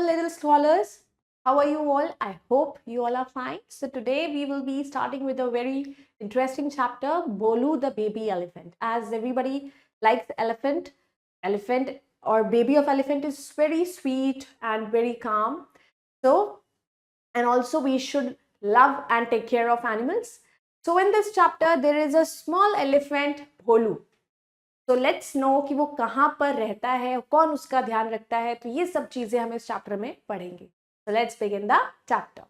little scholars. How are you all? I hope you all are fine. So today we will be starting with a very interesting chapter, Bolu the baby elephant. As everybody likes elephant or baby of elephant is very sweet and very calm. So, and also we should love and take care of animals. So in this chapter, there is a small elephant, Bolu. तो let's no कि वो कहाँ पर रहता है, कौन उसका ध्यान रखता है, तो ये सब चीजें हम इस चैप्टर में पढ़ेंगे. So let's begin the chapter.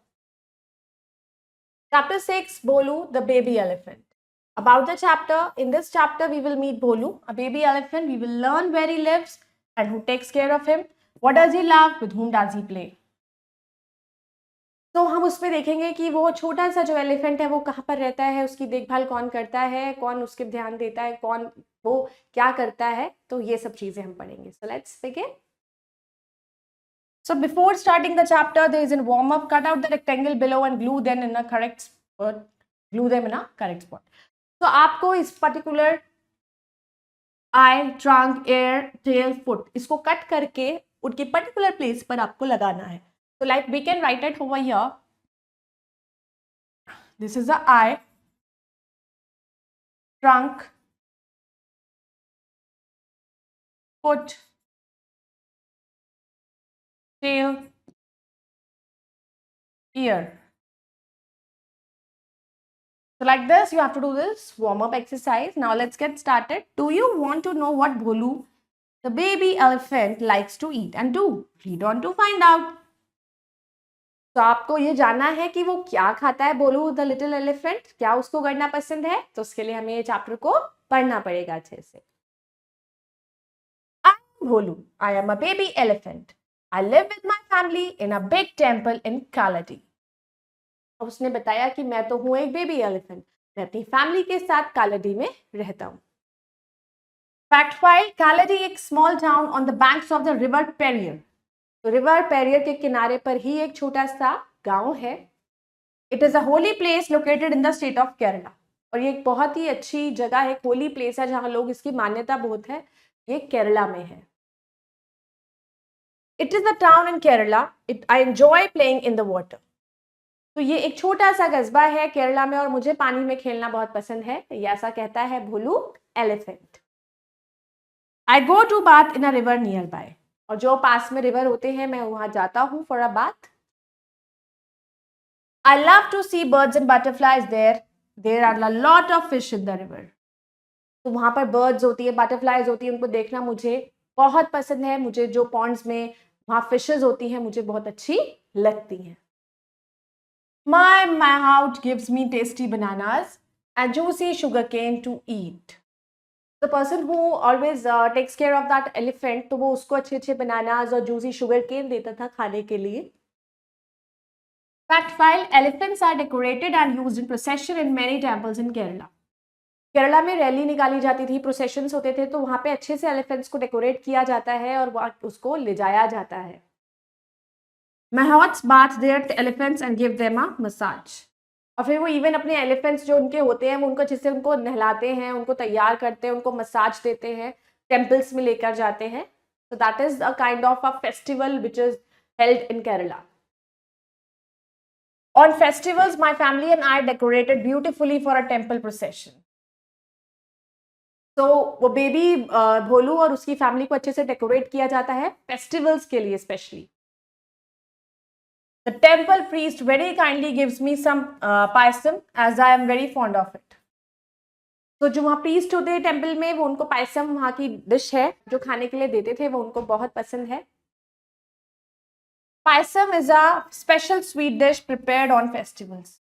Chapter 6, Bolu, the baby elephant. About the chapter, in this chapter we will meet Bolu, a baby elephant. We will learn where he lives and who takes care of him. What does he love? With whom does he play? तो हम उसमें देखेंगे कि वो छोटा सा जो elephant है वो कहाँ पर रहता है, उसकी देखभाल कौन करता है, कौन उसके ध्यान देता है, कौन वो क्या करता है, तो ये सब चीजें हम पढ़ेंगे. So let's begin. So before starting the chapter, there is a warm up. Cut out the rectangle below and glue them in a correct spot. So आपको इस particular eye, trunk, ear, tail, foot इसको cut करके उनके particular place पर आपको लगाना है. So like we can write it over here. This is the eye, trunk, foot, tail, ear. So like this, you have to do this warm-up exercise. Now let's get started. Do you want to know what Bolu, the baby elephant, likes to eat and do? Read on to find out. तो आपको ये जानना है कि वो क्या खाता है, बोलू द लिटिल एलिफेंट, क्या उसको करना पसंद है, तो उसके लिए हमें ये चैप्टर को पढ़ना पड़ेगा अच्छे से. I am Bolu. I am a baby elephant. I live with my family in a big temple in Kaladi. उसने बताया कि मैं तो हूं एक बेबी एलिफेंट, मैं अपनी फैमिली के साथ कालाडी में रहता हूं. फैक्ट फाइल, कालाडी एक small town on the banks of the river Periyar. तो रिवर पेरियर के किनारे पर ही एक छोटा सा गांव है. It is a holy place located in the state of Kerala. और ये एक बहुत ही अच्छी जगह है, होली प्लेस है जहां लोग इसकी मान्यता बहुत है. ये केरला में है. It is the town in Kerala. I enjoy playing in the water. तो ये एक छोटा सा कस्बा है केरला में और मुझे पानी में खेलना बहुत पसंद है. ये ऐसा कहता है Bholu elephant. I go to bath in a river nearby. और जो पास में रिवर होते हैं मैं वहां जाता हूं for a bath. I love to see birds and butterflies there are a lot of fish in the river. तो वहां पर बर्ड्स होती है, बटरफ्लाइज होती है, उनको देखना मुझे बहुत पसंद है. मुझे जो पॉन्ड्स में वहां फिशेज होती हैं मुझे बहुत अच्छी लगती हैं. My mouth gives me tasty bananas and juicy sugarcane to eat. The person who always takes care of that elephant, तो वो उसको अच्छे अच्छे bananas और juicy sugarcane देता था खाने के लिए. Fact file: Elephants are decorated and used in procession in many temples in Kerala. Kerala में रैली निकाली जाती थी, प्रोसेशंस होते थे, तो वहां पे अच्छे से एलिफेंट्स को डेकोरेट किया जाता है और उसको ले जाया जाता है. Mahots bath their elephants and give them a massage. और फिर वो इवन अपने एलिफेंट्स जो उनके होते हैं वो उनको अच्छे से उनको नहलाते हैं, उनको तैयार करते हैं, उनको मसाज देते हैं, टेम्पल्स में लेकर जाते हैं. So that is a kind of a festival which is held in Kerala. On festivals, my family and I decorated beautifully for a temple procession. तो वो बेबी भोलू और उसकी फैमिली को अच्छे से डेकोरेट किया जाता है फेस्टिवल्स के लिए specially. The temple priest very kindly gives me some payasam as I am very fond of it. तो जो वहाँ priest होते हैं टेम्पल में वो उनको पायसम वहाँ की डिश है जो खाने के लिए देते थे, वो उनको बहुत पसंद है. Payasam is a special sweet dish prepared on festivals.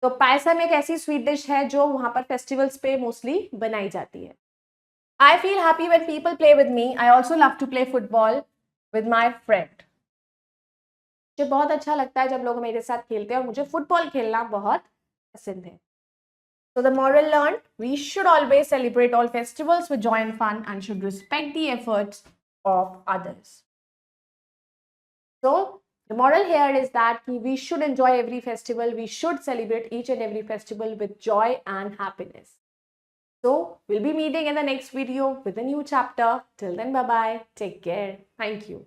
तो पायसम एक ऐसी स्वीट डिश है जो वहाँ पर फेस्टिवल्स पे मोस्टली बनाई जाती है. I feel happy when people play with me. I also love to play football with my friend. मुझे बहुत अच्छा लगता है जब लोग मेरे साथ खेलते हैं और मुझे फुटबॉल खेलना बहुत पसंद है. So the moral learned: we should always celebrate all festivals with joy and fun and should respect the efforts of others. So the moral here is that we should enjoy every festival. We should celebrate each and every festival with joy and happiness. So we'll be meeting in the next video with a new chapter. Till then, bye bye. Take care. Thank you.